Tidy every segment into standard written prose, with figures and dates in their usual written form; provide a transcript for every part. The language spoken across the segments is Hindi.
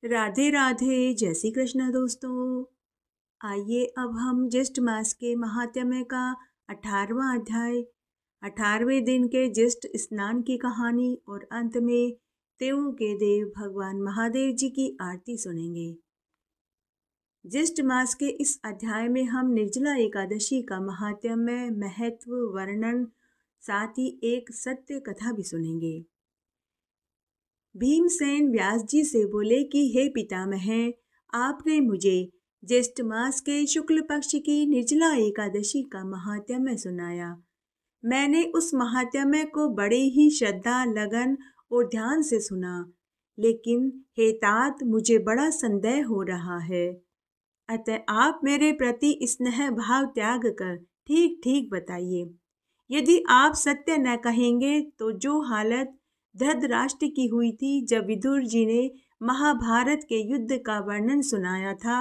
राधे राधे, जय श्री कृष्ण दोस्तों। आइए अब हम ज्येष्ठ मास के महात्म्य का 18वां अध्याय 18वें दिन के ज्येष्ठ स्नान की कहानी और अंत में देवों के देव भगवान महादेव जी की आरती सुनेंगे। ज्येष्ठ मास के इस अध्याय में हम निर्जला एकादशी का महात्म्य, महत्व, वर्णन, साथ ही एक सत्य कथा भी सुनेंगे। भीमसेन व्यास जी से बोले कि हे पितामह, आपने मुझे ज्येष्ठ मास के शुक्ल पक्ष की निर्जला एकादशी का महात्म्य सुनाया। मैंने उस महात्म्य को बड़े ही श्रद्धा, लगन और ध्यान से सुना, लेकिन हे तात, मुझे बड़ा संदेह हो रहा है। अतः आप मेरे प्रति स्नेह भाव त्याग कर ठीक ठीक बताइए। यदि आप सत्य न कहेंगे तो जो हालत धृतराष्ट्र की हुई थी जब विदुर जी ने महाभारत के युद्ध का वर्णन सुनाया था,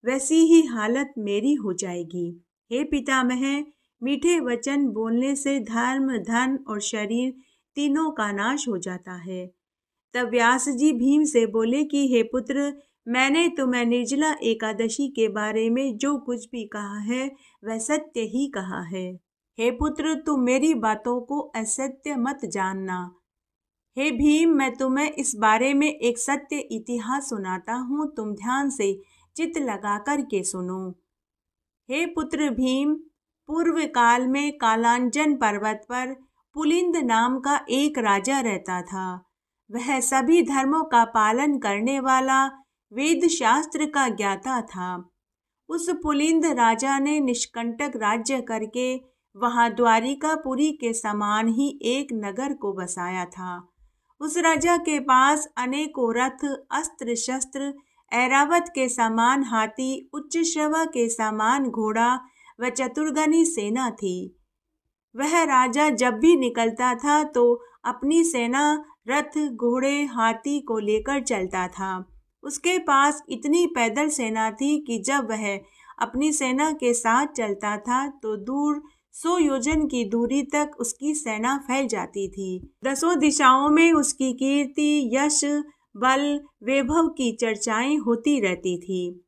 वैसी ही हालत मेरी हो जाएगी। हे पितामह, मीठे वचन बोलने से धर्म, धन और शरीर तीनों का नाश हो जाता है। तब व्यास जी भीम से बोले कि हे पुत्र, मैंने तुम्हें निर्जला एकादशी के बारे में जो कुछ भी कहा है वह सत्य ही कहा है। हे पुत्र, तुम मेरी बातों को असत्य मत जानना। हे भीम, मैं तुम्हें इस बारे में एक सत्य इतिहास सुनाता हूँ, तुम ध्यान से चित्त लगा कर के सुनो। हे पुत्र भीम, पूर्व काल में कालांजन पर्वत पर पुलिंद नाम का एक राजा रहता था। वह सभी धर्मों का पालन करने वाला, वेद शास्त्र का ज्ञाता था। उस पुलिंद राजा ने निष्कंटक राज्य करके वहां द्वारिकापुरी के समान ही एक नगर को बसाया था। उस राजा के पास अनेकों रथ, अस्त्र शस्त्र, ऐरावत के समान हाथी, उच्च श्रवा के समान घोड़ा व चतुर्गनी सेना थी। वह राजा जब भी निकलता था तो अपनी सेना रथ, घोड़े, हाथी को लेकर चलता था। उसके पास इतनी पैदल सेना थी कि जब वह अपनी सेना के साथ चलता था तो दूर 100 योजन की दूरी तक उसकी सेना फैल जाती थी। 10 दिशाओं में उसकी कीर्ति, यश, बल, वैभव की चर्चाएं होती रहती थी।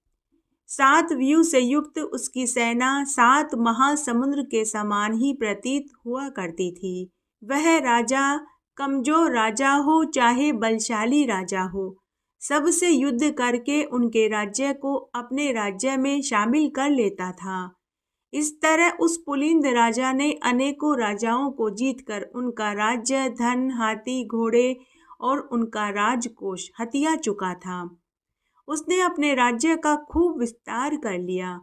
7 व्यू से युक्त उसकी सेना 7 महासमुद्र के समान ही प्रतीत हुआ करती थी। वह राजा कमजोर राजा हो चाहे बलशाली राजा हो, सबसे युद्ध करके उनके राज्य को अपने राज्य में शामिल कर लेता था। इस तरह उस पुलिंद राजा ने अनेकों राजाओं को जीतकर उनका राज्य, धन, हाथी, घोड़े और उनका राजकोष हथिया चुका था। उसने अपने राज्य का खूब विस्तार कर लिया।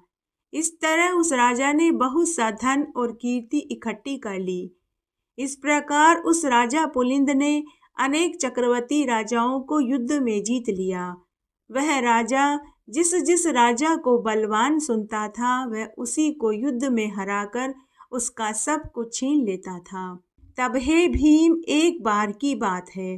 इस तरह उस राजा ने बहुत सा धन और कीर्ति इकट्ठी कर ली। इस प्रकार उस राजा पुलिंद ने अनेक चक्रवर्ती राजाओं को युद्ध में जीत लिया। वह राजा जिस जिस राजा को बलवान सुनता था वह उसी को युद्ध में हराकर उसका सब कुछ छीन लेता था। तब हे भीम, एक बार की बात है,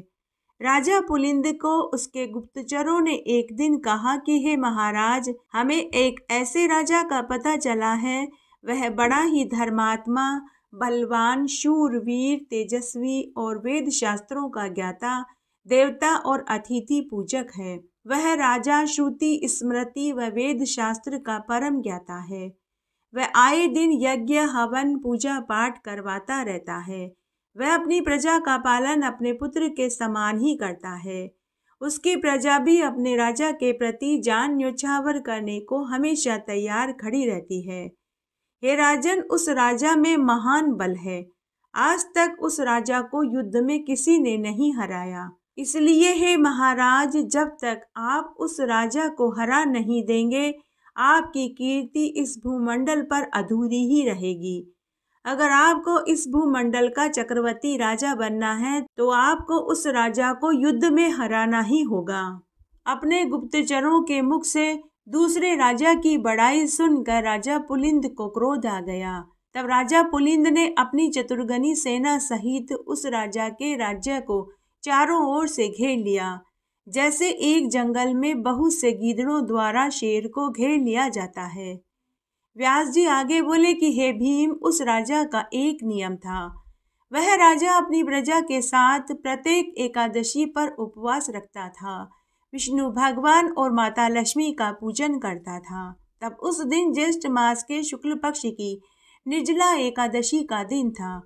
राजा पुलिंद को उसके गुप्तचरों ने एक दिन कहा कि हे महाराज, हमें एक ऐसे राजा का पता चला है, वह बड़ा ही धर्मात्मा, बलवान, शूरवीर, तेजस्वी और वेद शास्त्रों का ज्ञाता, देवता और अतिथि पूजक है। वह राजा श्रुति, स्मृति व वेद शास्त्र का परम ज्ञाता है। वह आए दिन यज्ञ, हवन, पूजा पाठ करवाता रहता है। वह अपनी प्रजा का पालन अपने पुत्र के समान ही करता है। उसकी प्रजा भी अपने राजा के प्रति जान न्योछावर करने को हमेशा तैयार खड़ी रहती है। हे राजन, उस राजा में महान बल है। आज तक उस राजा को युद्ध में किसी ने नहीं हराया। इसलिए हे महाराज, जब तक आप उस राजा को हरा नहीं देंगे, आपकी कीर्ति इस भूमंडल पर अधूरी ही रहेगी। अगर आपको इस भूमंडल का चक्रवर्ती राजा बनना है तो आपको उस राजा को युद्ध में हराना ही होगा। अपने गुप्तचरों के मुख से दूसरे राजा की बड़ाई सुनकर राजा पुलिंद को क्रोध आ गया। तब राजा पुलिंद ने अपनी चतुर्गनी सेना सहित उस राजा के राज्य को चारों ओर से घेर लिया, जैसे एक जंगल में बहुत से गीदड़ों द्वारा शेर को घेर लिया जाता है। व्यास जी आगे बोले कि हे भीम, उस राजा का एक नियम था। वह राजा अपनी प्रजा के साथ प्रत्येक एकादशी पर उपवास रखता था। विष्णु भगवान और माता लक्ष्मी का पूजन करता था। तब उस दिन ज्येष्ठ मास के शुक्ल पक्ष की निर्जला एकादशी का दिन था।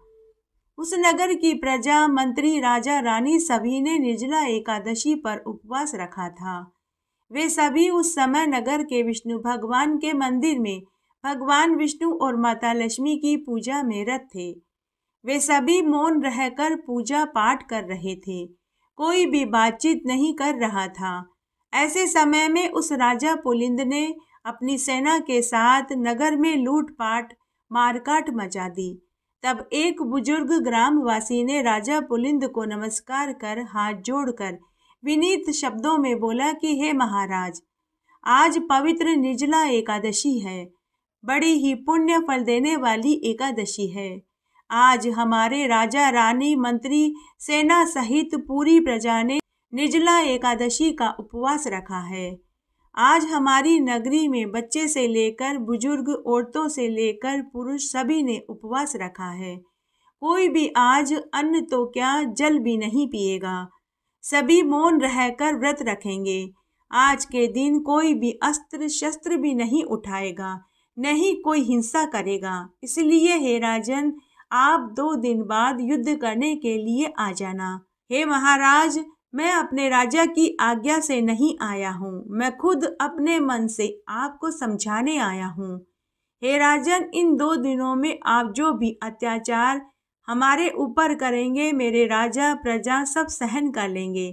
उस नगर की प्रजा, मंत्री, राजा, रानी सभी ने निर्जला एकादशी पर उपवास रखा था। वे सभी उस समय नगर के विष्णु भगवान के मंदिर में भगवान विष्णु और माता लक्ष्मी की पूजा में रत थे। वे सभी मौन रहकर पूजा पाठ कर रहे थे। कोई भी बातचीत नहीं कर रहा था। ऐसे समय में उस राजा पुलिंद ने अपनी सेना के साथ नगर में लूटपाट, मारकाट मचा दी। तब एक बुजुर्ग ग्रामवासी ने राजा पुलिंद को नमस्कार कर हाथ जोड़कर विनीत शब्दों में बोला कि हे महाराज, आज पवित्र निर्जला एकादशी है। बड़ी ही पुण्य फल देने वाली एकादशी है। आज हमारे राजा, रानी, मंत्री, सेना सहित पूरी प्रजा ने निर्जला एकादशी का उपवास रखा है। आज हमारी नगरी में बच्चे से लेकर बुजुर्ग, औरतों से लेकर पुरुष सभी ने उपवास रखा है। कोई भी आज अन्न तो क्या, जल भी नहीं पिएगा। सभी मौन रहकर व्रत रखेंगे। आज के दिन कोई भी अस्त्र शस्त्र भी नहीं उठाएगा, नहीं कोई हिंसा करेगा। इसलिए हे राजन, आप 2 दिन बाद युद्ध करने के लिए आ जाना। हे महाराज, मैं अपने राजा की आज्ञा से नहीं आया हूँ, मैं खुद अपने मन से आपको समझाने आया हूँ। हे राजन, इन 2 दिनों में आप जो भी अत्याचार हमारे ऊपर करेंगे, मेरे राजा प्रजा सब सहन कर लेंगे,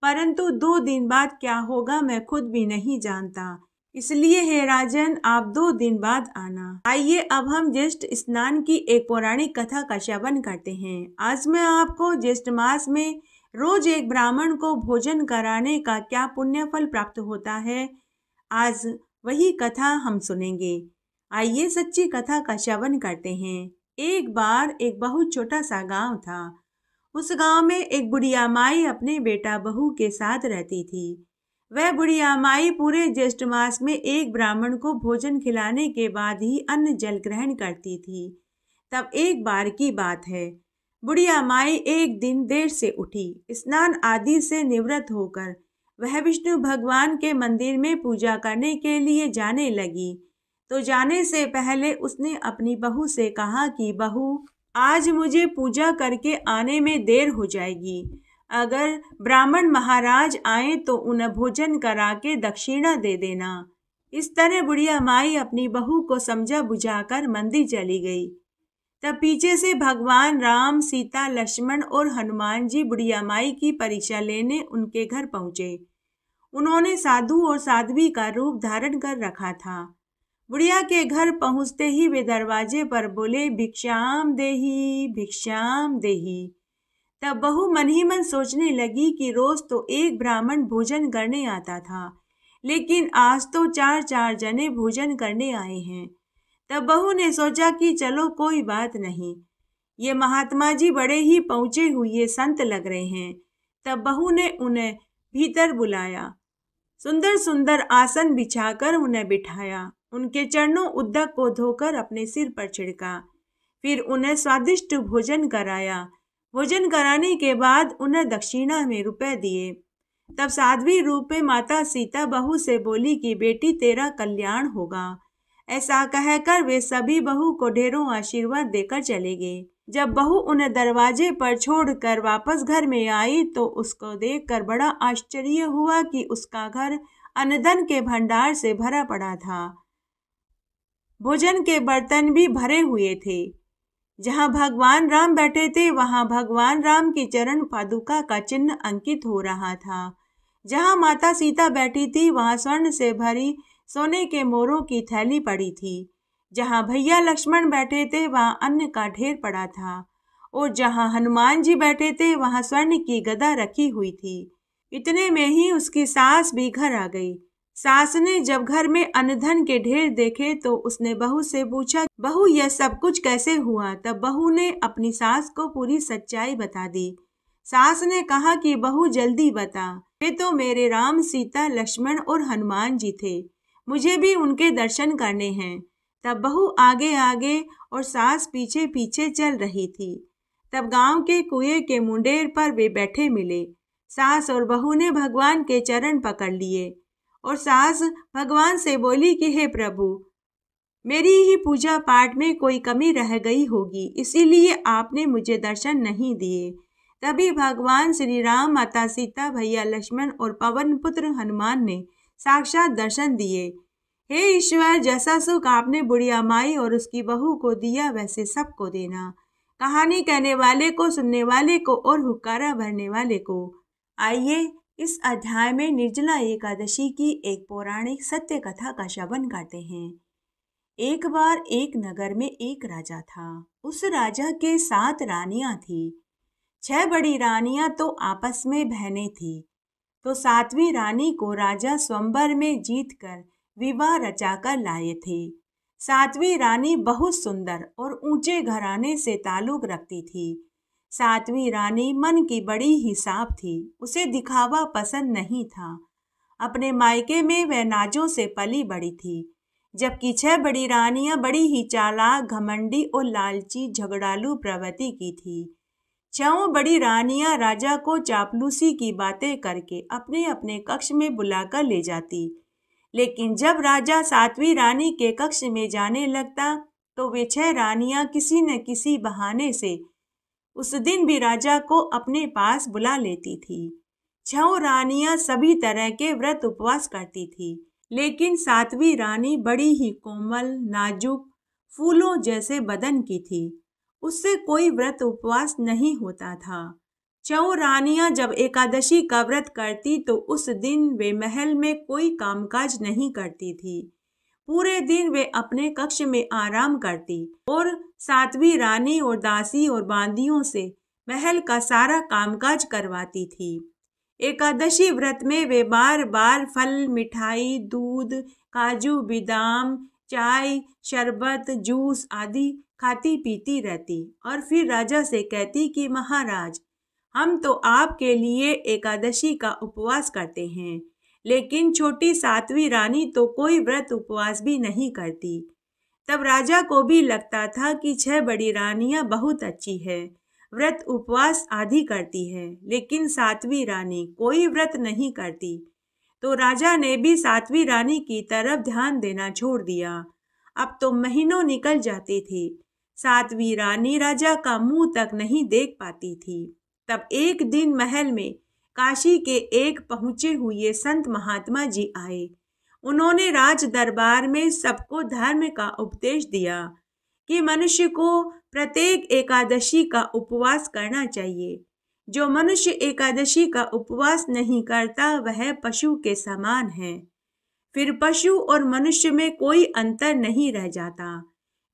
परंतु 2 दिन बाद क्या होगा मैं खुद भी नहीं जानता। इसलिए हे राजन, आप 2 दिन बाद आना। आइए अब हम ज्येष्ठ स्नान की एक पौराणिक कथा का श्रवण करते हैं। आज मैं आपको ज्येष्ठ मास में रोज एक ब्राह्मण को भोजन कराने का क्या पुण्य फल प्राप्त होता है, आज वही कथा हम सुनेंगे। आइए सच्ची कथा का श्रवण करते हैं। एक बार एक बहुत छोटा सा गांव था। उस गांव में एक बुढ़िया माई अपने बेटा बहू के साथ रहती थी। वह बुढ़िया माई पूरे ज्येष्ठ मास में एक ब्राह्मण को भोजन खिलाने के बाद ही अन्न जल ग्रहण करती थी। तब एक बार की बात है, बुढ़िया माई एक दिन देर से उठी। स्नान आदि से निवृत्त होकर वह विष्णु भगवान के मंदिर में पूजा करने के लिए जाने लगी। तो जाने से पहले उसने अपनी बहू से कहा कि बहू, आज मुझे पूजा करके आने में देर हो जाएगी। अगर ब्राह्मण महाराज आए तो उन्हें भोजन करा के दक्षिणा दे देना। इस तरह बुढ़िया माई अपनी बहू को समझा बुझाकर मंदिर चली गई। तब पीछे से भगवान राम, सीता, लक्ष्मण और हनुमान जी बुढ़िया माई की परीक्षा लेने उनके घर पहुंचे। उन्होंने साधु और साध्वी का रूप धारण कर रखा था। बुढ़िया के घर पहुंचते ही वे दरवाजे पर बोले, भिक्षाम देही, भिक्षाम देही। तब बहू मन ही मन सोचने लगी कि रोज तो एक ब्राह्मण भोजन करने आता था, लेकिन आज तो 4 जने भोजन करने आए हैं। तब बहू ने सोचा कि चलो कोई बात नहीं, ये महात्मा जी बड़े ही पहुंचे हुए संत लग रहे हैं। तब बहू ने उन्हें भीतर बुलाया, सुंदर सुंदर आसन बिछाकर उन्हें बिठाया, उनके चरणों उद्दक को धोकर अपने सिर पर छिड़का, फिर उन्हें स्वादिष्ट भोजन कराया। भोजन कराने के बाद उन्हें दक्षिणा में रुपए दिए। तब साध्वी रूप में माता सीता बहू से बोली कि बेटी तेरा कल्याण होगा। ऐसा कहकर वे सभी बहू को ढेरों आशीर्वाद देकर चले गए। जब बहू उन्हें दरवाजे पर छोड़कर वापस घर में आई तो उसको देखकर बड़ा आश्चर्य हुआ कि उसका घर अन्नधन के भंडार से भरा पड़ा था। भोजन के बर्तन भी भरे हुए थे। जहाँ भगवान राम बैठे थे वहाँ भगवान राम की चरण पादुका का चिन्ह अंकित हो रहा था। जहाँ माता सीता बैठी थी वहाँ स्वर्ण से भरी सोने के मोरों की थैली पड़ी थी। जहाँ भैया लक्ष्मण बैठे थे वहाँ अन्न का ढेर पड़ा था, और जहाँ हनुमान जी बैठे थे वहाँ स्वर्ण की गदा रखी हुई थी। इतने में ही उसकी सास भी घर आ गई। सास ने जब घर में अन्नधन के ढेर देखे तो उसने बहू से पूछा, बहू यह सब कुछ कैसे हुआ? तब बहू ने अपनी सास को पूरी सच्चाई बता दी। सास ने कहा कि बहू जल्दी बता, ये तो मेरे राम, सीता, लक्ष्मण और हनुमान जी थे, मुझे भी उनके दर्शन करने हैं। तब बहू आगे आगे और सास पीछे पीछे चल रही थी। तब गांव के कुएं के मुंडेर पर वे बैठे मिले। सास और बहू ने भगवान के चरण पकड़ लिए और सास भगवान से बोली कि हे प्रभु, मेरी ही पूजा पाठ में कोई कमी रह गई होगी, इसीलिए आपने मुझे दर्शन नहीं दिए। तभी भगवान श्री राम, माता सीता, भैया लक्ष्मण और पवन पुत्र हनुमान ने साक्षात दर्शन दिए। हे ईश्वर, जैसा सुख आपने बुढ़िया माई और उसकी बहू को दिया वैसे सबको देना। कहानी कहने वाले को, सुनने वाले को और हुक्कारा भरने वाले को। आइए इस अध्याय में निर्जला एकादशी की एक पौराणिक सत्य कथा का श्रवण करते हैं। एक बार एक नगर में एक राजा था। उस राजा के 7 रानियां थी। 6 बड़ी रानियां तो आपस में बहनें थी, तो 7वीं रानी को राजा स्वयंवर में जीतकर विवाह रचाकर लाए थे। 7वीं रानी बहुत सुंदर और ऊंचे घराने से ताल्लुक रखती थी। 7वीं रानी मन की बड़ी ही साफ थी, उसे दिखावा पसंद नहीं था। अपने मायके में वह नाजों से पली बड़ी थी, जबकि 6 बड़ी रानियां बड़ी ही चालाक, घमंडी और लालची झगड़ालू प्रवृत्ति की थी। 6 बड़ी रानियां राजा को चापलूसी की बातें करके अपने अपने कक्ष में बुलाकर ले जाती, लेकिन जब राजा 7वीं रानी के कक्ष में जाने लगता तो वे 6 रानियां किसी न किसी बहाने से उस दिन भी राजा को अपने पास बुला लेती थी। 6 रानियां सभी तरह के व्रत उपवास करती थी, लेकिन 7वीं रानी बड़ी ही कोमल, नाजुक, फूलों जैसे बदन की थी। उससे कोई व्रत उपवास नहीं होता था। 6 रानियां जब एकादशी का व्रत करती तो उस दिन वे महल में कोई कामकाज नहीं करती थी। पूरे दिन वे अपने कक्ष में आराम करती और 7वीं रानी और दासी और बांदियों से महल का सारा कामकाज करवाती थी। एकादशी व्रत में वे बार बार फल, मिठाई, दूध, काजू, बादाम, चाय, शरबत, जूस आदि खाती पीती रहती और फिर राजा से कहती कि महाराज, हम तो आपके लिए एकादशी का उपवास करते हैं, लेकिन छोटी 7वीं रानी तो कोई व्रत उपवास भी नहीं करती। तब राजा को भी लगता था कि 6 बड़ी रानियां बहुत अच्छी है, व्रत उपवास आदि करती है, लेकिन 7वीं रानी कोई व्रत नहीं करती। तो राजा ने भी 7वीं रानी की तरफ ध्यान देना छोड़ दिया। अब तो महीनों निकल जाते थे, 7वीं रानी राजा का मुंह तक नहीं देख पाती थी। तब एक दिन महल में काशी के एक पहुंचे हुए संत महात्मा जी आए। उन्होंने राज दरबार में सबको धर्म का उपदेश दिया कि मनुष्य को प्रत्येक एकादशी का उपवास करना चाहिए। जो मनुष्य एकादशी का उपवास नहीं करता वह पशु के समान है। फिर पशु और मनुष्य में कोई अंतर नहीं रह जाता।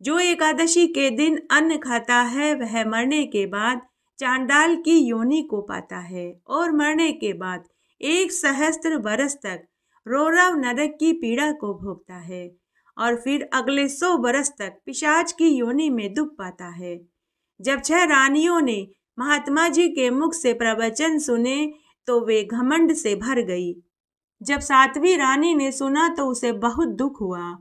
जो एकादशी के दिन अन्न खाता है वह मरने के बाद चांडाल की योनि को पाता है और मरने के बाद 1 सहस्त्र वर्ष तक रौरव नरक की पीड़ा को भोगता है और फिर अगले 100 वर्ष तक पिशाच की योनि में दुख पाता है। जब 6 रानियों ने महात्मा जी के मुख से प्रवचन सुने तो वे घमंड से भर गई। जब 7वीं रानी ने सुना तो उसे बहुत दुख हुआ।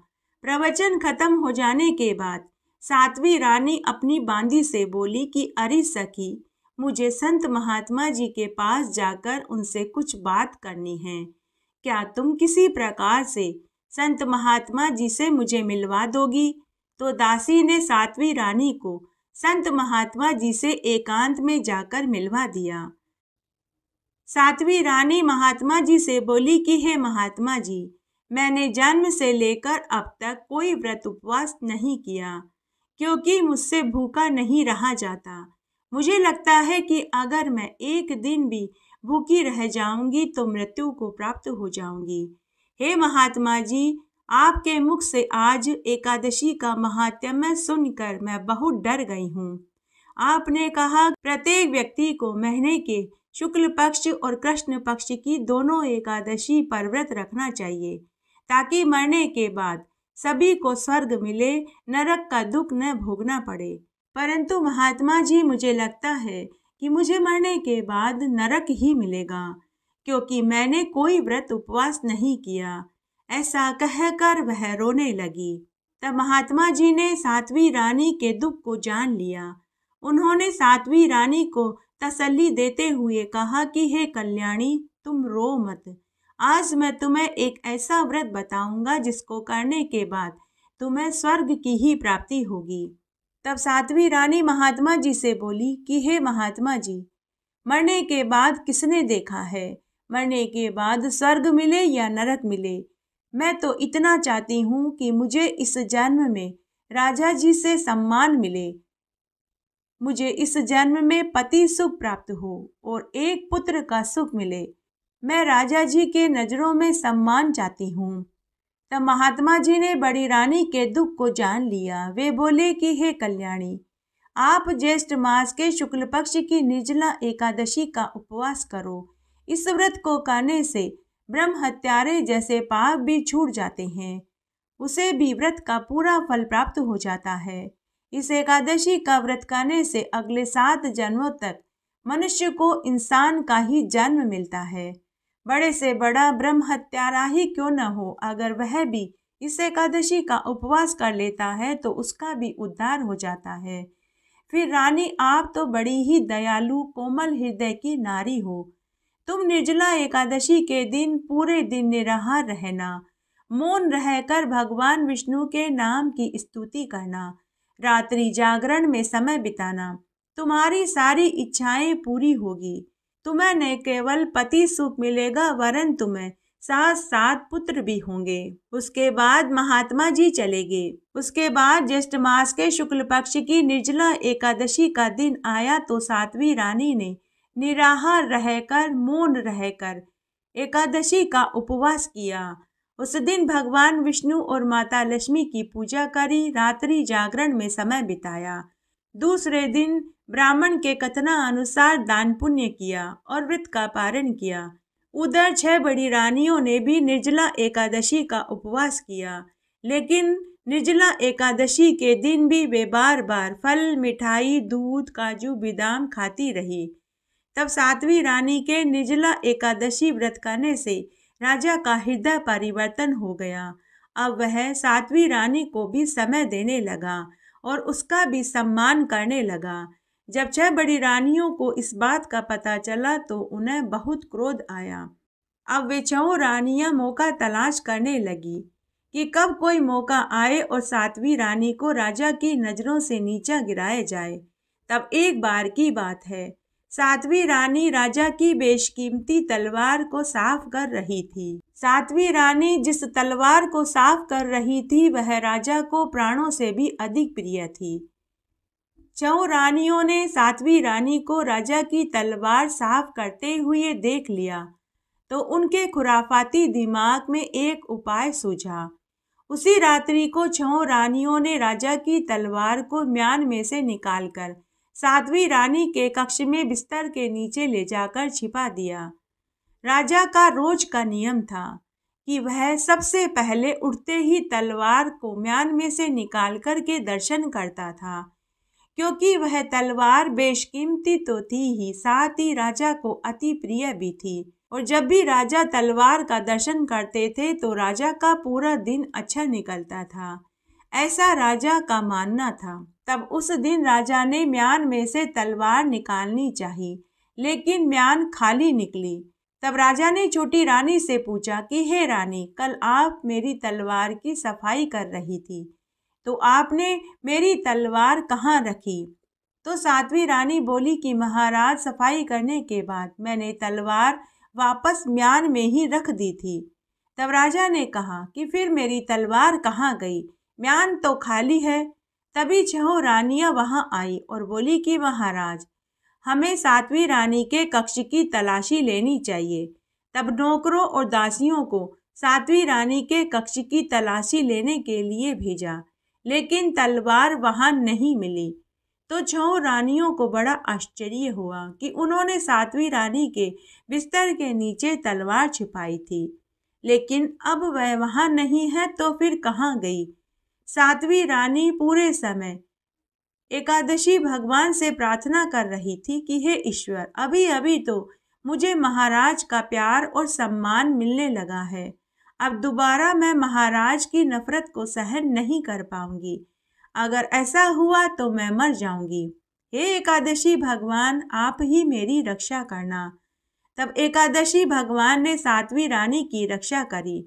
प्रवचन खत्म हो जाने के बाद 7वीं रानी अपनी बांदी से बोली कि अरे सखी, मुझे संत महात्मा जी के पास जाकर उनसे कुछ बात करनी है। क्या तुम किसी प्रकार से संत महात्मा जी से मुझे मिलवा दोगी? तो दासी ने 7वीं रानी को संत महात्मा जी से एकांत में जाकर मिलवा दिया। 7वीं रानी महात्मा जी से बोली कि हे महात्मा जी, मैंने जन्म से लेकर अब तक कोई व्रत उपवास नहीं किया, क्योंकि मुझसे भूखा नहीं रहा जाता। मुझे लगता है कि अगर मैं एक दिन भी भूखी रह जाऊंगी तो मृत्यु को प्राप्त हो जाऊंगी। हे महात्मा जी, आपके मुख से आज एकादशी का महात्म्य सुनकर मैं बहुत डर गई हूँ। आपने कहा प्रत्येक व्यक्ति को महीने के शुक्ल पक्ष और कृष्ण पक्ष की दोनों एकादशी पर व्रत रखना चाहिए, ताकि मरने के बाद सभी को स्वर्ग मिले, नरक का दुख न भोगना पड़े। परंतु महात्मा जी, मुझे लगता है कि मुझे मरने के बाद नरक ही मिलेगा, क्योंकि मैंने कोई व्रत उपवास नहीं किया। ऐसा कहकर वह रोने लगी। तब महात्मा जी ने 7वीं रानी के दुख को जान लिया। उन्होंने 7वीं रानी को तसल्ली देते हुए कहा कि हे कल्याणी, तुम रो मत। आज मैं तुम्हें एक ऐसा व्रत बताऊंगा जिसको करने के बाद तुम्हें स्वर्ग की ही प्राप्ति होगी। तब सातवीं रानी महात्मा जी से बोली कि हे महात्मा जी, मरने के बाद किसने देखा है? मरने के बाद स्वर्ग मिले या नरक मिले? मैं तो इतना चाहती हूँ कि मुझे इस जन्म में राजा जी से सम्मान मिले, मुझे इस जन्म में पति सुख प्राप्त हो और एक पुत्र का सुख मिले। मैं राजा जी के नजरों में सम्मान चाहती हूँ। तब महात्मा जी ने बड़ी रानी के दुख को जान लिया। वे बोले कि हे कल्याणी, आप ज्येष्ठ मास के शुक्ल पक्ष की निर्जला एकादशी का उपवास करो। इस व्रत को करने से ब्रह्म हत्यारे जैसे पाप भी छूट जाते हैं, उसे भी व्रत का पूरा फल प्राप्त हो जाता है। इस एकादशी का व्रत करने से अगले 7 जन्मों तक मनुष्य को इंसान का ही जन्म मिलता है। बड़े से बड़ा ब्रह्म हत्यारा ही क्यों न हो, अगर वह भी इस एकादशी का उपवास कर लेता है तो उसका भी उद्धार हो जाता है। फिर रानी, आप तो बड़ी ही दयालु कोमल हृदय की नारी हो। तुम निर्जला एकादशी के दिन पूरे दिन निराहार रहना, मौन रहकर भगवान विष्णु के नाम की स्तुति करना, रात्रि जागरण में समय बिताना। तुम्हारी सारी इच्छाएं पूरी होगी। तुम्हें न केवल पति सुख मिलेगा वरन तुम्हें 7 पुत्र भी होंगे। उसके बाद महात्मा जी चले गए। उसके बाद ज्येष्ठ मास के शुक्ल पक्ष की निर्जला एकादशी का दिन आया तो सातवीं रानी ने निराहार रहकर मौन रहकर एकादशी का उपवास किया। उस दिन भगवान विष्णु और माता लक्ष्मी की पूजा करी, रात्रि जागरण में समय बिताया। दूसरे दिन ब्राह्मण के कथना अनुसार दान पुण्य किया और व्रत का पारण किया। उधर 6 बड़ी रानियों ने भी निर्जला एकादशी का उपवास किया, लेकिन निर्जला एकादशी के दिन भी वे बार बार फल, मिठाई, दूध, काजू, बादाम खाती रही। तब सातवीं रानी के निर्जला एकादशी व्रत करने से राजा का हृदय परिवर्तन हो गया। अब वह सातवीं रानी को भी समय देने लगा और उसका भी सम्मान करने लगा। जब 6 बड़ी रानियों को इस बात का पता चला तो उन्हें बहुत क्रोध आया। अब वे 6 रानियां मौका तलाश करने लगी कि कब कोई मौका आए और सातवीं रानी को राजा की नजरों से नीचा गिराया जाए। तब एक बार की बात है, सातवीं रानी राजा की बेशकीमती तलवार को साफ कर रही थी। सातवीं रानी जिस तलवार को साफ कर रही थी वह राजा को प्राणों से भी अधिक प्रिय थी। 6 रानियों ने सातवीं रानी को राजा की तलवार साफ करते हुए देख लिया तो उनके खुराफाती दिमाग में एक उपाय सूझा। उसी रात्रि को 6 रानियों ने राजा की तलवार को म्यान में से निकालकर सातवीं रानी के कक्ष में बिस्तर के नीचे ले जाकर छिपा दिया। राजा का रोज का नियम था कि वह सबसे पहले उठते ही तलवार को म्यान में से निकाल कर के दर्शन करता था, क्योंकि वह तलवार बेशकीमती तो थी ही, साथ ही राजा को अति प्रिय भी थी। और जब भी राजा तलवार का दर्शन करते थे तो राजा का पूरा दिन अच्छा निकलता था, ऐसा राजा का मानना था। तब उस दिन राजा ने म्यान में से तलवार निकालनी चाहिए, लेकिन म्यान खाली निकली। तब राजा ने छोटी रानी से पूछा कि हे रानी, कल आप मेरी तलवार की सफाई कर रही थी तो आपने मेरी तलवार कहाँ रखी? तो सातवीं रानी बोली कि महाराज, सफाई करने के बाद मैंने तलवार वापस म्यान में ही रख दी थी। तब राजा ने कहा कि फिर मेरी तलवार कहाँ गई? म्यान तो खाली है। तभी 6 रानियां वहां आई और बोली कि महाराज, हमें सातवीं रानी के कक्ष की तलाशी लेनी चाहिए। तब नौकरों और दासियों को सातवीं रानी के कक्ष की तलाशी लेने के लिए भेजा, लेकिन तलवार वहां नहीं मिली। तो 6 रानियों को बड़ा आश्चर्य हुआ कि उन्होंने सातवीं रानी के बिस्तर के नीचे तलवार छिपाई थी, लेकिन अब वह वहां नहीं है तो फिर कहाँ गई? सातवीं रानी पूरे समय एकादशी भगवान से प्रार्थना कर रही थी कि हे ईश्वर, अभी अभी तो मुझे महाराज का प्यार और सम्मान मिलने लगा है, अब दोबारा मैं महाराज की नफरत को सहन नहीं कर पाऊंगी। अगर ऐसा हुआ तो मैं मर जाऊंगी। हे एकादशी भगवान, आप ही मेरी रक्षा करना। तब एकादशी भगवान ने सातवीं रानी की रक्षा करी।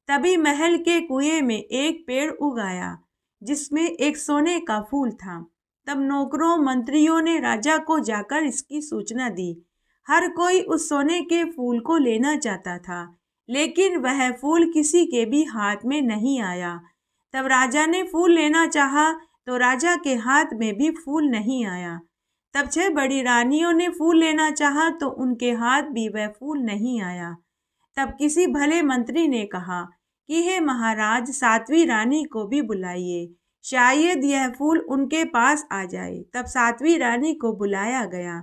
तभी महल के कुएं में एक पेड़ उग आया जिसमें एक सोने का फूल था। तब नौकरों मंत्रियों ने राजा को जाकर इसकी सूचना दी। हर कोई उस सोने के फूल को लेना चाहता था, लेकिन वह फूल किसी के भी हाथ में नहीं आया। तब राजा ने फूल लेना चाहा तो राजा के हाथ में भी फूल नहीं आया। तब 6 बड़ी रानियों ने फूल लेना चाहा तो उनके हाथ भी वह फूल नहीं आया। तब किसी भले मंत्री ने कहा कि हे महाराज, 7वीं रानी को भी बुलाइए, शायद यह फूल उनके पास आ जाए। तब 7वीं रानी को बुलाया गया।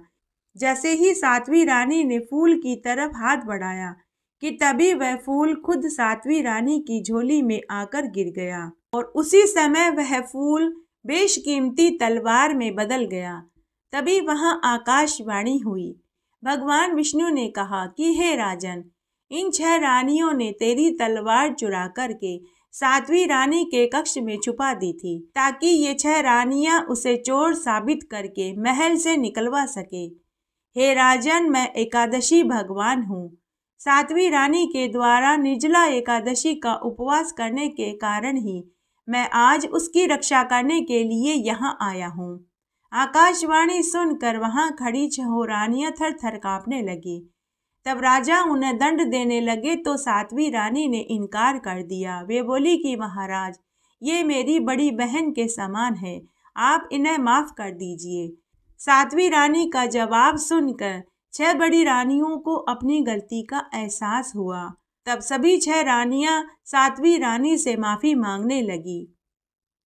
जैसे ही 7वीं रानी ने फूल की तरफ हाथ बढ़ाया कि तभी वह फूल खुद 7वीं रानी की झोली में आकर गिर गया और उसी समय वह फूल बेशकीमती तलवार में बदल गया। तभी वहां आकाशवाणी हुई। भगवान विष्णु ने कहा कि हे राजन, इन 6 रानियों ने तेरी तलवार चुरा करके 7वीं रानी के कक्ष में छुपा दी थी, ताकि ये 6 रानियां उसे चोर साबित करके महल से निकलवा सके। हे राजन, मैं एकादशी भगवान हूँ। 7वीं रानी के द्वारा निर्जला एकादशी का उपवास करने के कारण ही मैं आज उसकी रक्षा करने के लिए यहाँ आया हूँ। आकाशवाणी सुनकर वहां खड़ी 6 रानियां थर थर कांपने लगी। तब राजा उन्हें दंड देने लगे तो 7वीं रानी ने इनकार कर दिया। वे बोली कि महाराज, ये मेरी बड़ी बहन के समान है, आप इन्हें माफ कर दीजिए। 7वीं रानी का जवाब सुनकर 6 बड़ी रानियों को अपनी गलती का एहसास हुआ। तब सभी 6 रानियां 7वीं रानी से माफी मांगने लगी।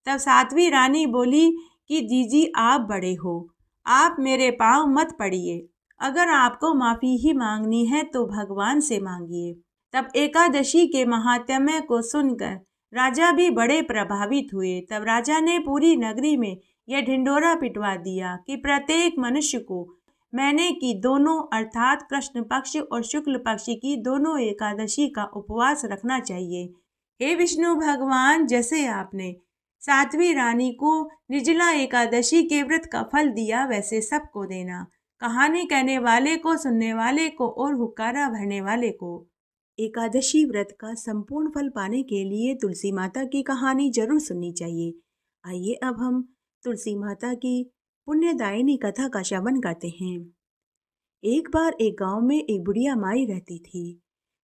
तब 7वीं रानी बोली कि जीजी, आप बड़े हो, आप मेरे पाँव मत पड़िए। अगर आपको माफ़ी ही मांगनी है तो भगवान से मांगिए। तब एकादशी के महात्म्य को सुनकर राजा भी बड़े प्रभावित हुए। तब राजा ने पूरी नगरी में यह ढिंढोरा पिटवा दिया कि प्रत्येक मनुष्य को महीने की दोनों अर्थात कृष्ण पक्ष और शुक्ल पक्ष की दोनों एकादशी का उपवास रखना चाहिए। हे विष्णु भगवान, जैसे आपने 7वीं रानी को निर्जला एकादशी के व्रत का फल दिया, वैसे सबको देना। कहानी कहने वाले को, सुनने वाले को और हुक्कारा भरने वाले को। एकादशी व्रत का संपूर्ण फल पाने के लिए तुलसी माता की कहानी जरूर सुननी चाहिए। आइए अब हम तुलसी माता की पुण्यदायिनी कथा का श्रवण करते हैं। एक बार एक गांव में एक बुढ़िया माई रहती थी।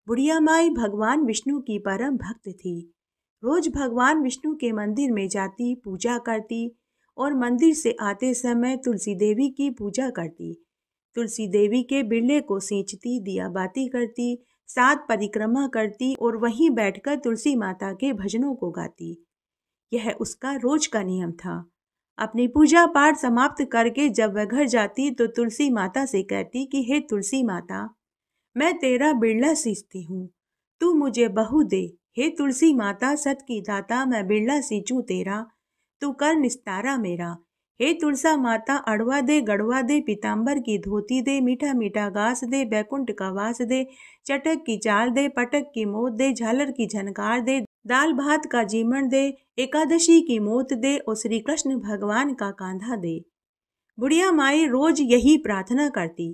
बुढ़िया माई भगवान विष्णु की परम भक्त थी। रोज भगवान विष्णु के मंदिर में जाती, पूजा करती और मंदिर से आते समय तुलसी देवी की पूजा करती। तुलसी देवी के बिरले को सींचती, दिया बाती करती, 7 परिक्रमा करती और वहीं बैठकर तुलसी माता के भजनों को गाती। यह उसका रोज का नियम था। अपनी पूजा पाठ समाप्त करके जब वह घर जाती तो तुलसी माता से कहती कि हे तुलसी माता, मैं तेरा बिरला सींचती हूँ, तू मुझे बहू दे। हे तुलसी माता सत की दाता, मैं बिरला सींचूं तेरा, तू कर निस्तारा मेरा। हे तुलसा माता अड़वा दे, गड़वा दे, पीताम्बर की धोती दे, मीठा मीठा घास दे, बैकुंठ का वास दे, चटक की चाल दे, पटक की मोत दे, झालर की झनकार दे, दाल भात का जीमण दे, एकादशी की मोत दे और श्री कृष्ण भगवान का कांधा दे। बुढ़िया माई रोज यही प्रार्थना करती।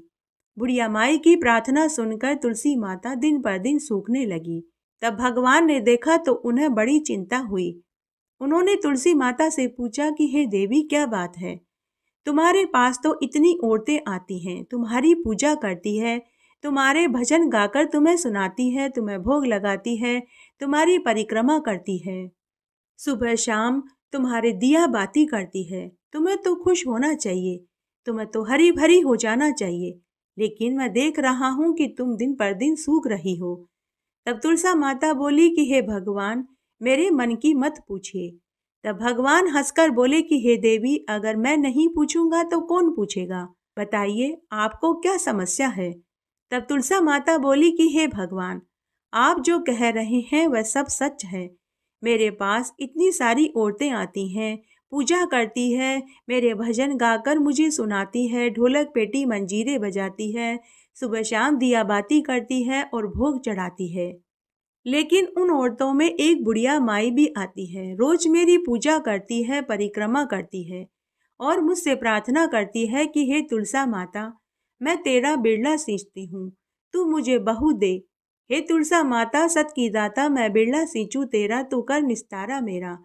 बुढ़िया माई की प्रार्थना सुनकर तुलसी माता दिन पर दिन सूखने लगी। तब भगवान ने देखा तो उन्हें बड़ी चिंता हुई। उन्होंने तुलसी माता से पूछा कि हे देवी, क्या बात है? तुम्हारे पास तो इतनी औरतें आती हैं, तुम्हारी पूजा करती है, तुम्हारे भजन गाकर तुम्हें सुनाती है, तुम्हें भोग लगाती है, तुम्हारी परिक्रमा करती है, सुबह शाम तुम्हारे दिया बाती करती है। तुम्हें तो खुश होना चाहिए, तुम्हें तो हरी भरी हो जाना चाहिए, लेकिन मैं देख रहा हूँ कि तुम दिन पर दिन सूख रही हो। तब तुलसा माता बोली कि हे भगवान, मेरे मन की मत पूछिए। तब भगवान हंसकर बोले कि हे देवी, अगर मैं नहीं पूछूंगा तो कौन पूछेगा? बताइए, आपको क्या समस्या है? तब तुलसा माता बोली कि हे भगवान, आप जो कह रहे हैं वह सब सच है। मेरे पास इतनी सारी औरतें आती हैं, पूजा करती है, मेरे भजन गाकर मुझे सुनाती है, ढोलक पेटी मंजीरे बजाती है, सुबह शाम दिया बाती करती है और भोग चढ़ाती है। लेकिन उन औरतों में एक बुढ़िया माई भी आती है, रोज मेरी पूजा करती है, परिक्रमा करती है और मुझसे प्रार्थना करती है कि हे तुलसा माता, मैं तेरा बिरला सींचती हूँ, तू मुझे बहू दे। हे तुलसा माता सत की दाता, मैं बिरला सींचूं तेरा, तू कर निस्तारा मेरा।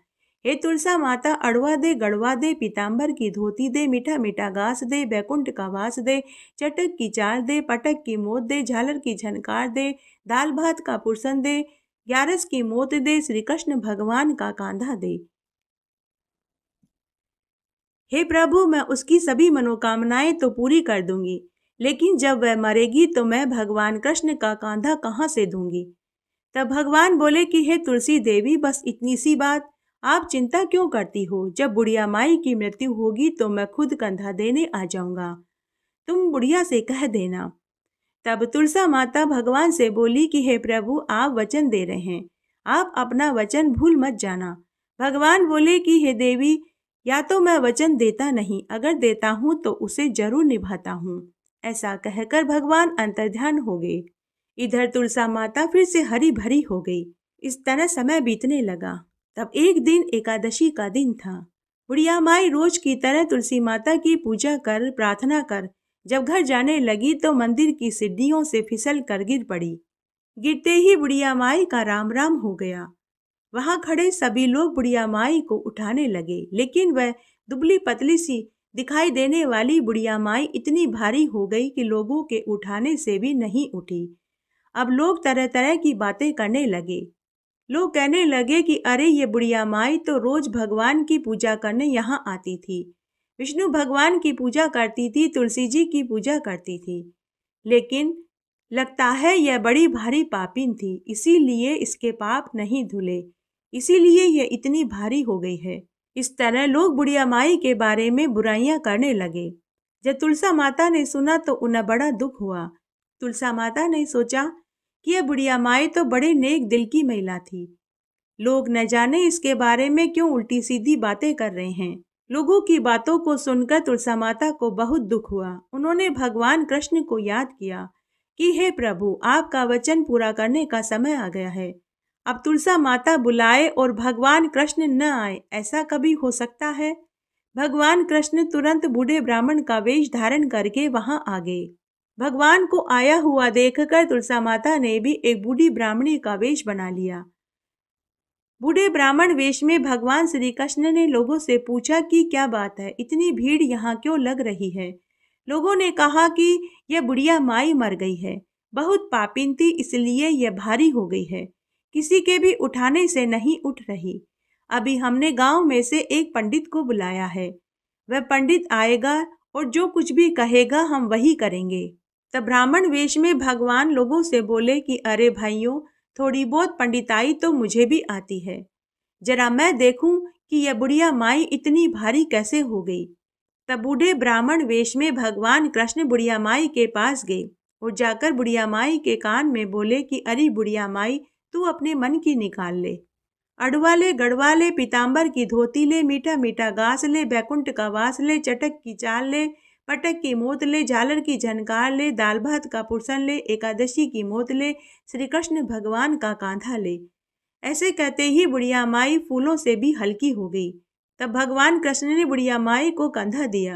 हे तुलसा माता अड़वा दे गड़वा दे, पीताम्बर की धोती दे, मीठा मीठा घास दे, बैकुंठ का वास दे, चटक की चाल दे, पटक की मोत दे, झालर की झनकार दे, दाल भात का पुरसन दे, ग्यारस की मोत दे, श्री कृष्ण भगवान का कांधा दे। हे प्रभु, मैं उसकी सभी मनोकामनाएं तो पूरी कर दूंगी, लेकिन जब वह मरेगी तो मैं भगवान कृष्ण का कांधा कहाँ से दूंगी। तब भगवान बोले कि हे तुलसी देवी, बस इतनी सी बात, आप चिंता क्यों करती हो। जब बुढ़िया माई की मृत्यु होगी तो मैं खुद कंधा देने आ जाऊंगा, तुम बुढ़िया से कह देना। तब तुलसा माता भगवान से बोली कि हे प्रभु, आप वचन दे रहे हैं, आप अपना वचन भूल मत जाना। भगवान बोले कि हे देवी, या तो मैं वचन देता नहीं, अगर देता हूँ तो उसे जरूर निभाता हूँ। ऐसा कहकर भगवान अंतर्ध्यान हो गए। इधर तुलसा माता फिर से हरी भरी हो गई। इस तरह समय बीतने लगा। तब एक दिन एकादशी का दिन था। बुढ़िया माई रोज की तरह तुलसी माता की पूजा कर प्रार्थना कर जब घर जाने लगी तो मंदिर की सीढ़ियों से फिसल कर गिर पड़ी। गिरते ही बुढ़िया माई का राम राम हो गया। वहां खड़े सभी लोग बुढ़िया माई को उठाने लगे, लेकिन वह दुबली पतली सी दिखाई देने वाली बुढ़िया माई इतनी भारी हो गई कि लोगों के उठाने से भी नहीं उठी। अब लोग तरह तरह की बातें करने लगे। लोग कहने लगे कि अरे ये बुढ़िया माई तो रोज भगवान की पूजा करने यहाँ आती थी, विष्णु भगवान की पूजा करती थी, तुलसी जी की पूजा करती थी, लेकिन लगता है यह बड़ी भारी पापिन थी, इसीलिए इसके पाप नहीं धुले, इसीलिए यह इतनी भारी हो गई है। इस तरह लोग बुढ़िया माई के बारे में बुराइयां करने लगे। जब तुलसा माता ने सुना तो उन्हें बड़ा दुख हुआ। तुलसा माता ने सोचा कि यह बुढ़िया माई तो बड़े नेक दिल की महिला थी, लोग न जाने इसके बारे में क्यों उल्टी सीधी बातें कर रहे हैं। लोगों की बातों को सुनकर तुलसा माता को बहुत दुख हुआ। उन्होंने भगवान कृष्ण को याद किया कि हे प्रभु, आपका वचन पूरा करने का समय आ गया है। अब तुलसा माता बुलाए और भगवान कृष्ण न आए, ऐसा कभी हो सकता है। भगवान कृष्ण तुरंत बूढ़े ब्राह्मण का वेश धारण करके वहां आ गए। भगवान को आया हुआ देखकर तुलसा माता ने भी एक बूढ़ी ब्राह्मणी का वेश बना लिया। बूढ़े ब्राह्मण वेश में भगवान श्री कृष्ण ने लोगों से पूछा कि क्या बात है, इतनी भीड़ यहाँ क्यों लग रही है। लोगों ने कहा कि यह बुढ़िया माई मर गई है, बहुत पापिन थी, इसलिए यह भारी हो गई है, किसी के भी उठाने से नहीं उठ रही। अभी हमने गांव में से एक पंडित को बुलाया है, वह पंडित आएगा और जो कुछ भी कहेगा हम वही करेंगे। तब ब्राह्मण वेश में भगवान लोगों से बोले कि अरे भाइयों, थोड़ी बहुत पंडिताई तो मुझे भी आती है, जरा मैं देखूं कि यह बुढ़िया माई इतनी भारी कैसे हो गई। तब बूढ़े ब्राह्मण वेश में भगवान कृष्ण बुढ़िया माई के पास गए और जाकर बुढ़िया माई के कान में बोले कि अरे बुढ़िया माई, तू अपने मन की निकाल ले, अड़वा ले गड़वा ले, पीताम्बर की धोती ले, मीठा मीठा घास ले, बैकुंठ का वास ले, चटक की चाल ले, पटक की मोत ले, झालर की झनकार ले, दाल भात का पुरसन ले, एकादशी की मोत ले, श्री कृष्ण भगवान का कांधा ले। ऐसे कहते ही बुढ़िया माई फूलों से भी हल्की हो गई। तब भगवान कृष्ण ने बुढ़िया माई को कंधा दिया।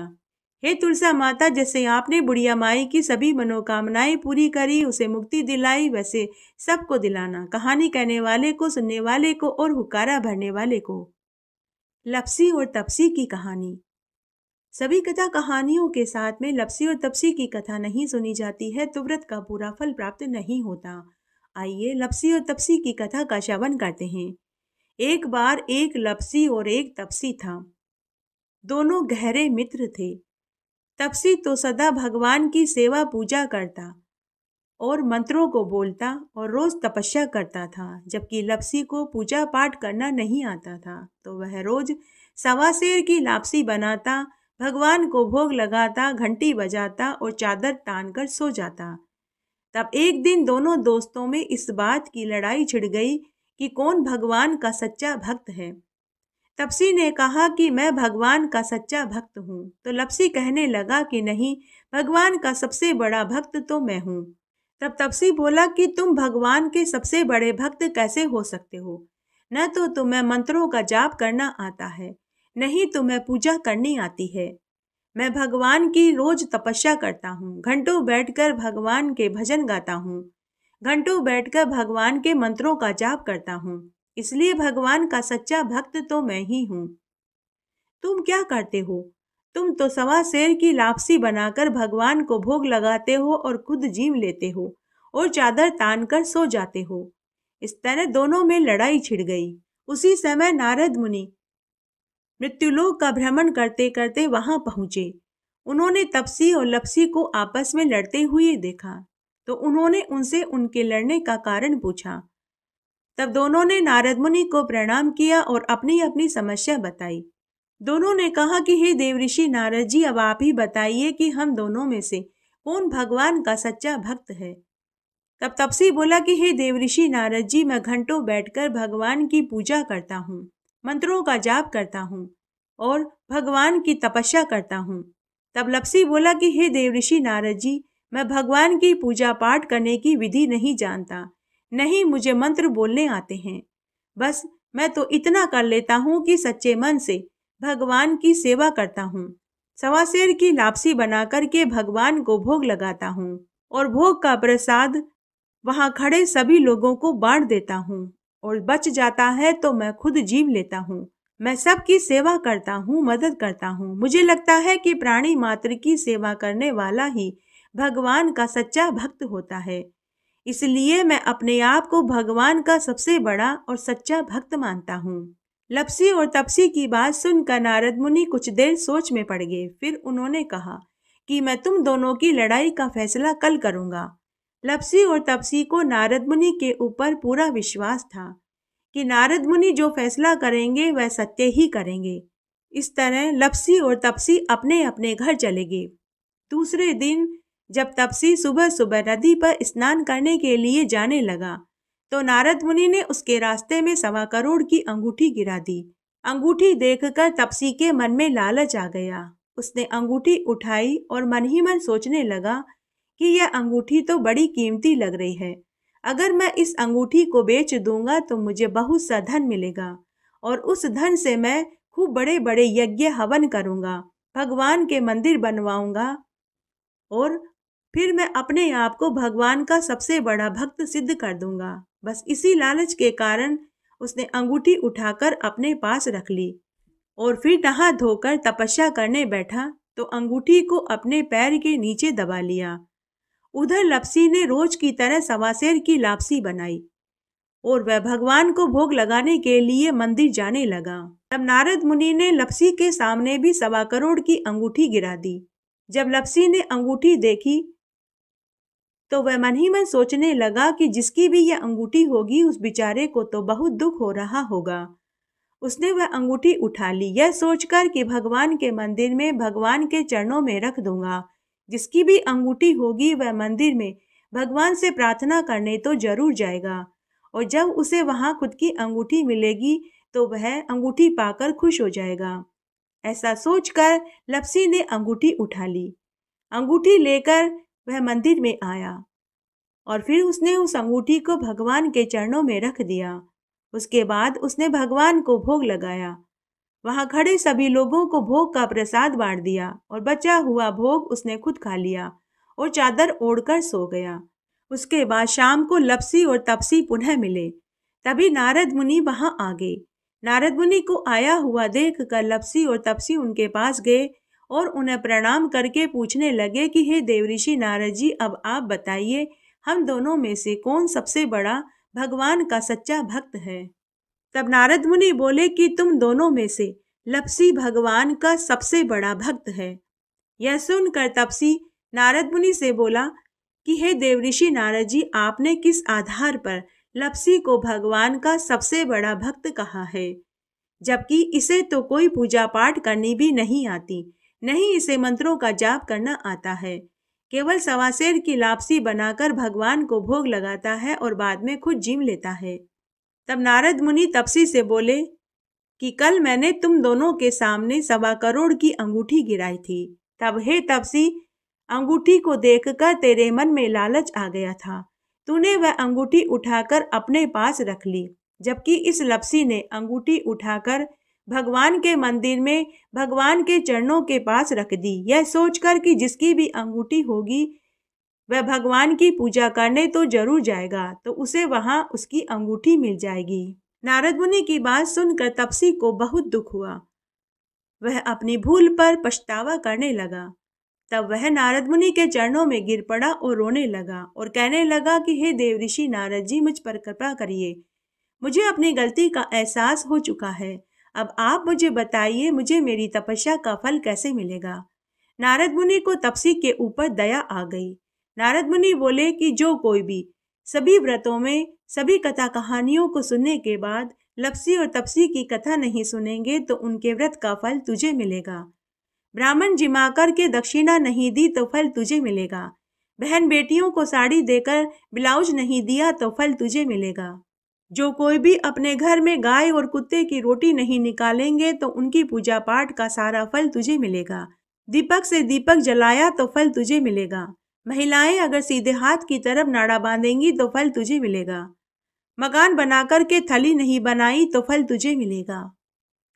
हे तुलसा माता, जैसे आपने बुढ़िया माई की सभी मनोकामनाएं पूरी करी, उसे मुक्ति दिलाई, वैसे सबको दिलाना, कहानी कहने वाले को, सुनने वाले को और हुक्कारा भरने वाले को। लप्सी और तपसी की कहानी। सभी कथा कहानियों के साथ में लप्सी और तपसी की कथा नहीं सुनी जाती है तो व्रत का पूरा फल प्राप्त नहीं होता। आइए लप्सी और तपसी की कथा का श्रवण करते हैं। एक बार एक लप्सी और एक तपसी था। दोनों गहरे मित्र थे। तपसी तो सदा भगवान की सेवा पूजा करता और मंत्रों को बोलता और रोज तपस्या करता था, जबकि लप्सी को पूजा पाठ करना नहीं आता था, तो वह रोज सवा सेर की लापसी बनाता, भगवान को भोग लगाता, घंटी बजाता और चादर तान कर सो जाता। तब एक दिन दोनों दोस्तों में इस बात की लड़ाई छिड़ गई कि कौन भगवान का सच्चा भक्त है। तपसी ने कहा कि मैं भगवान का सच्चा भक्त हूँ, तो लप्सी कहने लगा कि नहीं, भगवान का सबसे बड़ा भक्त तो मैं हूँ। तब तपसी बोला कि तुम भगवान के सबसे बड़े भक्त कैसे हो सकते हो, न तो तुम्हें मंत्रों का जाप करना आता है, नहीं तुम्हें पूजा करनी आती है। मैं भगवान की रोज तपस्या करता हूँ, घंटों बैठकर भगवान के भजन गाता हूँ, घंटों बैठकर भगवान के मंत्रों का जाप करता हूँ, इसलिए भगवान का सच्चा भक्त तो मैं ही हूँ। तुम क्या करते हो? तुम तो सवा शेर की लापसी बनाकर भगवान को भोग लगाते हो और खुद जीव लेते हो और चादर तान कर सो जाते हो। इस तरह दोनों में लड़ाई छिड़ गई। उसी समय नारद मुनि मृत्युलोक का भ्रमण करते करते वहां पहुंचे। उन्होंने तपसी और लपसी को आपस में लड़ते हुए देखा, तो उन्होंने उनसे उनके लड़ने का कारण पूछा। तब दोनों ने नारद मुनि को प्रणाम किया और अपनी अपनी समस्या बताई। दोनों ने कहा कि हे देवऋषि नारद जी, अब आप ही बताइए कि हम दोनों में से कौन भगवान का सच्चा भक्त है। तब तपसी बोला कि हे देवऋषि नारद जी, मैं घंटों बैठकर भगवान की पूजा करता हूँ, मंत्रों का जाप करता हूँ और भगवान की तपस्या करता हूँ। तब लपसी बोला कि हे देवऋषि नारद जी, मैं भगवान की पूजा पाठ करने की विधि नहीं जानता, नहीं मुझे मंत्र बोलने आते हैं, बस मैं तो इतना कर लेता हूँ कि सच्चे मन से भगवान की सेवा करता हूँ, सवा शेर की लापसी बना करके भगवान को भोग लगाता हूँ और भोग का प्रसाद वहां खड़े सभी लोगों को बांट देता हूँ और बच जाता है तो मैं खुद जीव लेता हूँ। मैं सबकी सेवा करता हूँ, मदद करता हूँ। मुझे लगता है कि प्राणी मात्र की सेवा करने वाला ही भगवान का सच्चा भक्त होता है, इसलिए मैं अपने आप को भगवान का सबसे बड़ा और सच्चा भक्त मानता हूँ। लपसी और तपसी की बात सुनकर नारद मुनि कुछ देर सोच में पड़ गए। फिर उन्होंने कहा कि मैं तुम दोनों की लड़ाई का फैसला कल करूंगा। लपसी और तपसी को नारद मुनि के ऊपर पूरा विश्वास था कि नारद मुनि जो फैसला करेंगे वह सत्य ही करेंगे। इस तरह लपसी और तपसी अपने अपने घर चले गए। दूसरे दिन जब तपसी सुबह सुबह नदी पर स्नान करने के लिए जाने लगा, तो नारद मुनि ने उसके रास्ते में 1.25 करोड़ की अंगूठी गिरा दी। अंगूठी देखकर तपसी के मन में लालच आ गया। उसने अंगूठी उठाई और मन ही मन सोचने लगा कि यह अंगूठी तो बड़ी कीमती लग रही है। अगर मैं इस अंगूठी को बेच दूंगा तो मुझे बहुत सा धन मिलेगा और उस धन से मैं खूब बड़े बड़े यज्ञ हवन करूंगा, भगवान के मंदिर बनवाऊंगा और फिर मैं अपने आप को भगवान का सबसे बड़ा भक्त सिद्ध कर दूंगा। बस इसी लालच के कारण उसने अंगूठी उठाकर अपने पास रख ली और फिर नहा धोकर तपस्या करने बैठा तो अंगूठी को अपने पैर के नीचे दबा लिया। उधर लपसी ने रोज की तरह 1.25 शेर की लापसी बनाई और वह भगवान को भोग लगाने के लिए मंदिर जाने लगा। तब नारद मुनि ने लपसी के सामने भी 1.25 करोड़ की अंगूठी गिरा दी। जब लपसी ने अंगूठी देखी तो वह मन ही मन सोचने लगा कि जिसकी भी यह अंगूठी होगी उस बेचारे को तो बहुत दुख हो रहा होगा। उसने वह अंगूठी उठा ली, यह सोचकर कि भगवान के मंदिर में भगवान के चरणों में रख दूंगा। जिसकी भी अंगूठी होगी वह मंदिर में भगवान से प्रार्थना करने तो जरूर जाएगा और जब उसे वहां खुद की अंगूठी मिलेगी तो वह अंगूठी पाकर खुश हो जाएगा। ऐसा सोचकर लपसी ने अंगूठी उठा ली। अंगूठी लेकर वह मंदिर में आया और फिर उसने उस अंगूठी को भगवान के चरणों में रख दिया। उसके बाद उसने भगवान को भोग लगाया। वहां खड़े सभी लोगों को भोग का प्रसाद बांट दिया और बचा हुआ भोग उसने खुद खा लिया और चादर ओढ़कर सो गया। उसके बाद शाम को लपसी और तपसी पुनः मिले। तभी नारद मुनि वहां आ गए। नारद मुनि को आया हुआ देख कर लपसी और तपसी उनके पास गए और उन्हें प्रणाम करके पूछने लगे कि हे देवऋषि नारद जी, अब आप बताइए हम दोनों में से कौन सबसे बड़ा भगवान का सच्चा भक्त है। तब नारद मुनि बोले कि तुम दोनों में से लपसी भगवान का सबसे बड़ा भक्त है। यह सुनकर तपसी नारद मुनि से बोला कि हे देवऋषि नारद जी, आपने किस आधार पर लपसी को भगवान का सबसे बड़ा भक्त कहा है, जबकि इसे तो कोई पूजा पाठ करनी भी नहीं आती, नहीं इसे मंत्रों का जाप करना आता है, केवल 1.25 शेर की लापसी बनाकर भगवान को भोग लगाता है और बाद में खुद जीव लेता है। तब नारद मुनि तपसी से बोले कि कल मैंने तुम दोनों के सामने 1.25 करोड़ की अंगूठी गिराई थी। तब हे तपसी, अंगूठी को देखकर तेरे मन में लालच आ गया था, तूने वह अंगूठी उठाकर अपने पास रख ली, जबकि इस लपसी ने अंगूठी उठाकर भगवान के मंदिर में भगवान के चरणों के पास रख दी, यह सोचकर कि जिसकी भी अंगूठी होगी वह भगवान की पूजा करने तो जरूर जाएगा, तो उसे वहां उसकी अंगूठी मिल जाएगी। नारद मुनि की बात सुनकर तपसी को बहुत दुख हुआ। वह अपनी भूल पर पछतावा करने लगा। तब वह नारद मुनि के चरणों में गिर पड़ा और रोने लगा और कहने लगा कि हे देवऋषि नारद जी, मुझ पर कृपा करिए। मुझे अपनी गलती का एहसास हो चुका है। अब आप मुझे बताइए, मुझे मेरी तपस्या का फल कैसे मिलेगा। नारद मुनि को तपसी के ऊपर दया आ गई। नारद मुनि बोले कि जो कोई भी सभी व्रतों में सभी कथा कहानियों को सुनने के बाद लपसी और तपसी की कथा नहीं सुनेंगे तो उनके व्रत का फल तुझे मिलेगा। ब्राह्मण जिमा कर के दक्षिणा नहीं दी तो फल तुझे मिलेगा। बहन बेटियों को साड़ी देकर ब्लाउज नहीं दिया तो फल तुझे मिलेगा। जो कोई भी अपने घर में गाय और कुत्ते की रोटी नहीं निकालेंगे तो उनकी पूजा पाठ का सारा फल तुझे मिलेगा। दीपक से दीपक जलाया तो फल तुझे मिलेगा। महिलाएं अगर सीधे हाथ की तरफ नाड़ा बांधेंगी तो फल तुझे मिलेगा। मकान बनाकर के थली नहीं बनाई तो फल तुझे मिलेगा।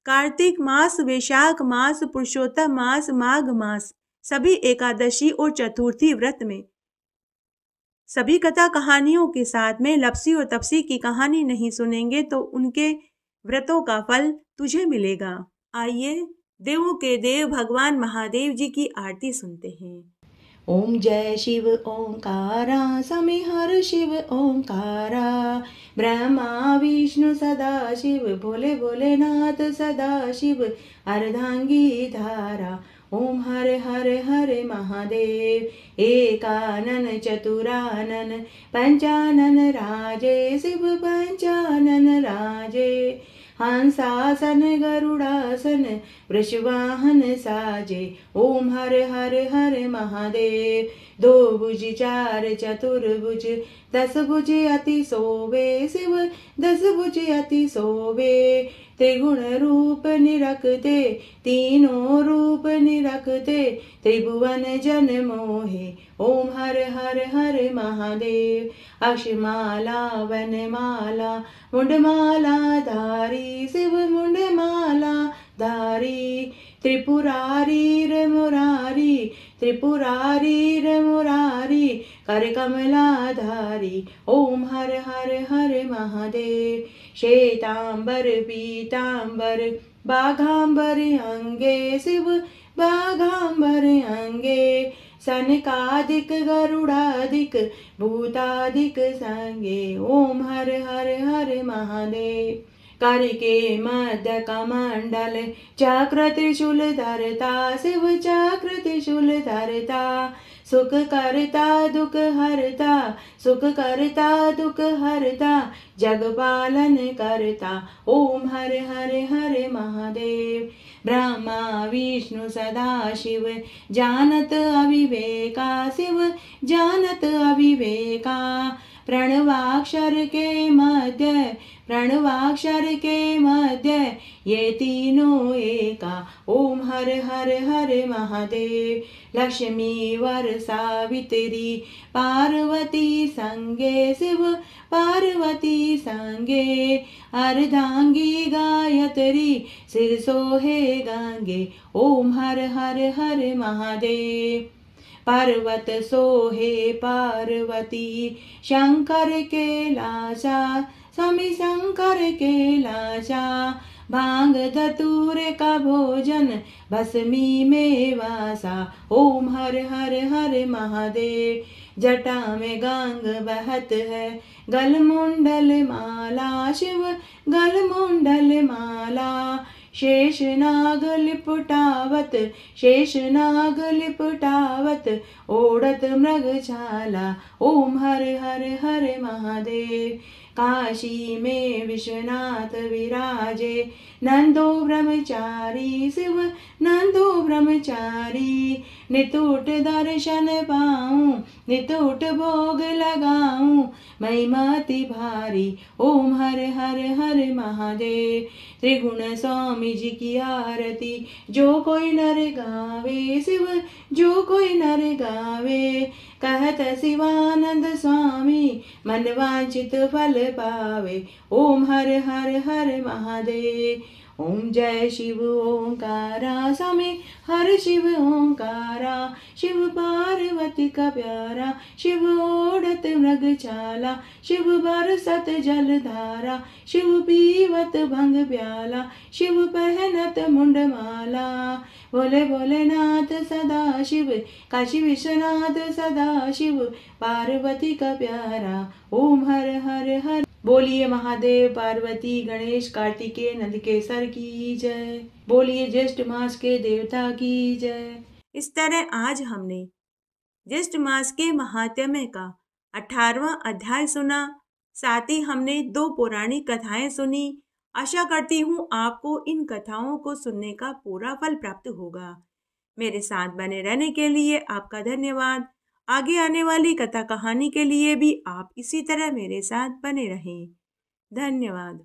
कार्तिक मास, वैशाख मास, पुरुषोत्तम मास, माघ मास, सभी एकादशी और चतुर्थी व्रत में सभी कथा कहानियों के साथ में लपसी और तपसी की कहानी नहीं सुनेंगे तो उनके व्रतों का फल तुझे मिलेगा। आइए देवों के देव भगवान महादेव जी की आरती सुनते हैं। ओम जय शिव ओंकारा, समिहर शिव ओंकारा, ब्रह्मा विष्णु सदा शिव, भोले भोलेनाथ सदा शिव, अर्धांगी धारा। ओम हरे हरे हरे महादेव, एकानन चतुरानन, पंचानन राजे, शिव पंचानन राजे। हंसासन गरुड़ासन, वृषवाहन साजे। ओम हरे हरे हरे महादेव, दो भुज चार चतुर्भुज, 10 भुज अति सोवे, शिव 10 भुज अति सोवे। त्रिगुण रूप निरखते, तीनों रूप निरखते, त्रिभुवन जन मोहे। ओम हरे हरे हरे महादेव, अक्षमाला वनमाला, मुंडमाला धारी, शिव मुंडमाला धारी। त्रिपुरारी रे मुरारी, त्रिपुरारी रे मुरारी, कर कमलाधारी। ओम हर हर हर महादेव, श्वेतांबर पीतांबर, बाघांबर अंगे, शिव बाघांबर अंगे। सनकादिक गरुड़ादिक, भूतादिक संगे। ओम हर हर हर महादेव, करके मध्य कमंडल, चक्र त्रिशूल धरता, शिव चक्र त्रिशूल धरता। सुख करता दुख हरता, सुख करता दुख हरता, जग पालन करता। ओम हरे हरे हरे महादेव, ब्रह्मा विष्णु सदा शिव, जानत अविवेका, शिव जानत अविवेका। प्रणवाक्षर के मध्य, प्रणवाक्षर के मध्य, ये तीनों एका। ओम हर हर हर महादेव, लक्ष्मी वर सावित्री, पार्वती संगे, शिव पार्वती संगे। अर्धांगी गायत्री, सिर सोहे गंगे। ओम हर हर हर महादेव, पर्वत सोहे पार्वती, शंकर के लाशा, स्वामी शंकर के लाशा। भांग धतूर का भोजन, भस्मी में वासा। ओम हर हर हर महादेव, जटा में गंग बहत है, गलमुंडल माला, शिव गलमुंडल माला। शेष नाग लिपटावत, शेष नाग लिपटावत, ओढ़त मृग छाला। ओम हर हर हर महादेव, काशी में विश्वनाथ विराजे, नंदो ब्रह्मचारी, शिव नंदो ब्रह्मचारी। नितुट दर्शन पाऊं, नितुट भोग लगाऊं, महिमाति भारी। ओम हर हर हर महादेव, त्रिगुण स्वामी जी की आरती, जो कोई नर गावे, शिव जो कोई नर गावे। कहत शिवानंद स्वामी, मन वांछित फल पावे। ओम हर हर हर महादेव, ओम जय शिव ओंकारा स्वामी हर शिव ओंकारा। शिव पार्वती का प्यारा, शिव ओढ़त मृगछाला, शिव बरसत जलधारा, शिव पीवत भंग प्याला, शिव पहनत मुंडमाला। भोले भोलेनाथ सदा शिव, काशी विश्वनाथ सदा शिव, पार्वती का प्यारा। ओम हर हर हर। बोलिए महादेव पार्वती गणेश कार्तिकेय नंदकेसर की जय। बोलिए ज्येष्ठ मास के देवता की जय। इस तरह आज हमने ज्येष्ठ मास के महात्म्य का 18वां अध्याय सुना। साथ ही हमने 2 पौराणिक कथाएं सुनी। आशा करती हूँ आपको इन कथाओं को सुनने का पूरा फल प्राप्त होगा। मेरे साथ बने रहने के लिए आपका धन्यवाद। आगे आने वाली कथा कहानी के लिए भी आप इसी तरह मेरे साथ बने रहें। धन्यवाद।